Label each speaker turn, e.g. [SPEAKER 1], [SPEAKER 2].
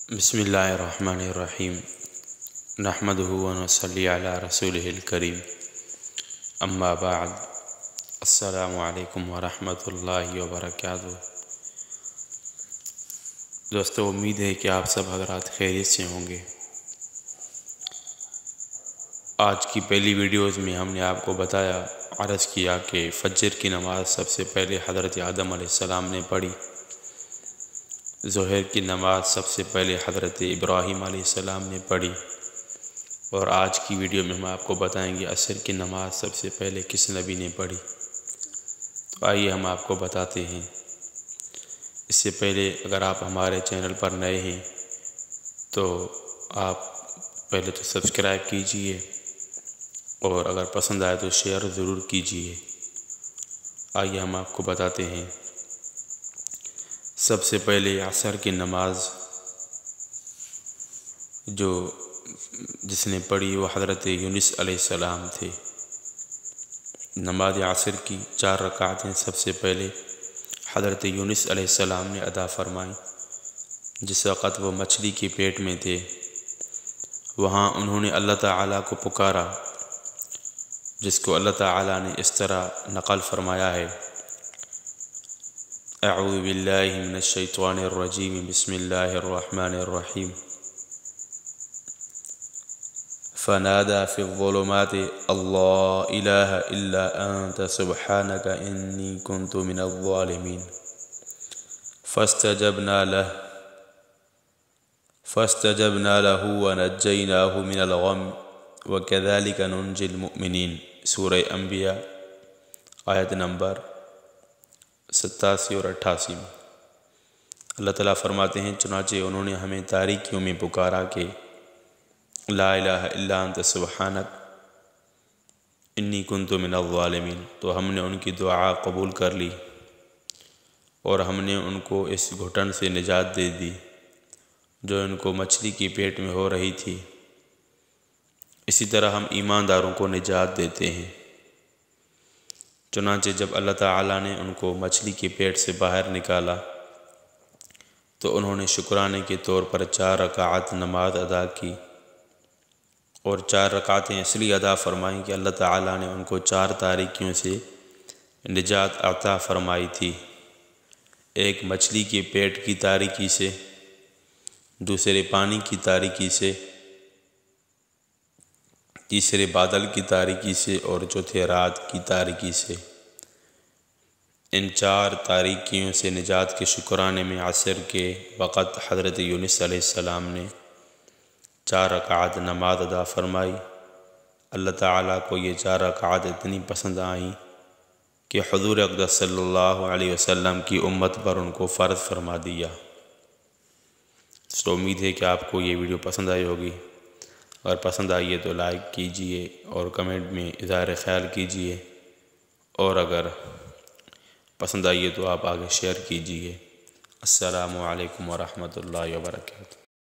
[SPEAKER 1] بسم اللہ الرحمن الرحیم نحمدہ ونصلی علی رسولہ الکریم اما بعد السلام علیکم ورحمۃ اللہ وبرکاتہ۔ دوستو، امید ہے کہ آپ سب حضرات خیریت سے ہوں گے۔ آج کی پہلی ویڈیوز میں ہم نے آپ کو بتایا، عرض کیا کہ فجر کی نماز سب سے پہلے حضرت آدم علیہ السلام نے پڑھی، ظہر کی نماز سب سے پہلے حضرت ابراہیم علیہ السلام نے پڑھی، اور آج کی ویڈیو میں ہم آپ کو بتائیں گے عصر کی نماز سب سے پہلے کس نبی نے پڑھی۔ تو آئیے ہم آپ کو بتاتے ہیں۔ اس سے پہلے اگر آپ ہمارے چینل پر نئے ہیں تو آپ پہلے تو سبسکرائب کیجئے، اور اگر پسند آئے تو شیئر ضرور کیجئے۔ آئیے ہم آپ کو بتاتے ہیں۔ سب سے پہلے عصر کی نماز جس نے پڑھی وہ حضرت یونس علیہ السلام تھے۔ نماز عصر کی 4 رکعتیں سب سے پہلے حضرت یونس علیہ السلام نے ادا فرمائیں۔ جس وقت وہ مچھلی کے پیٹ میں تھے، وہاں انہوں نے اللہ تعالیٰ کو پکارا، جس کو اللہ تعالیٰ نے اس طرح نقل فرمایا ہے: اعوذ باللہ من الشیطان الرجیم، بسم اللہ الرحمن الرحیم، فنادى في الظلمات اللہ الہ الا انت سبحانک انی كنت من الظالمین فاستجبنا له ونجیناہ من الغم وكذلك ننجی المؤمنین۔ سورہ انبیاء آیت نمبر 87 اور 88 میں اللہ تعالیٰ فرماتے ہیں، چنانچہ انہوں نے ہمیں تاریکیوں میں پکارا کہ لا الہ الا انت سبحانک انی کنت من الظالمین، تو ہم نے ان کی دعا قبول کر لی اور ہم نے ان کو اس گھٹن سے نجات دے دی جو ان کو مچھلی کی پیٹ میں ہو رہی تھی۔ اسی طرح ہم ایمانداروں کو نجات دیتے ہیں۔ چنانچہ جب اللہ تعالیٰ نے ان کو مچھلی کے پیٹ سے باہر نکالا تو انہوں نے شکرانے کے طور پر 4 رکعت نماز ادا کی، اور 4 رکعتیں اس لیے ادا فرمائیں کہ اللہ تعالیٰ نے ان کو 4 تاریکیوں سے نجات عطا فرمائی تھی۔ ایک مچھلی کے پیٹ کی تاریکی سے، دوسرے پانی کی تاریکی سے، تیسرے بادل کی تاریکی سے، اور چوتھے رات کی تاریکی سے۔ ان 4 تاریکیوں سے نجات کے شکرانے میں عصر کے وقت حضرت یونس علیہ السلام نے 4 رکعت نماز ادا فرمائی۔ اللہ تعالیٰ کو یہ 4 رکعت اتنی پسند آئیں کہ حضور اقدس صلی اللہ علیہ وسلم کی امت پر ان کو فرض فرما دیا۔ تو امید ہے کہ آپ کو یہ ویڈیو پسند آئی ہوگی۔ اگر پسند آئی ہے تو لائک کیجئے اور کمنٹ میں اظہار خیال کیجئے، اور اگر پسند آئی ہے تو آپ آگے شیئر کیجئے۔ السلام علیکم ورحمۃ اللہ وبرکاتہ۔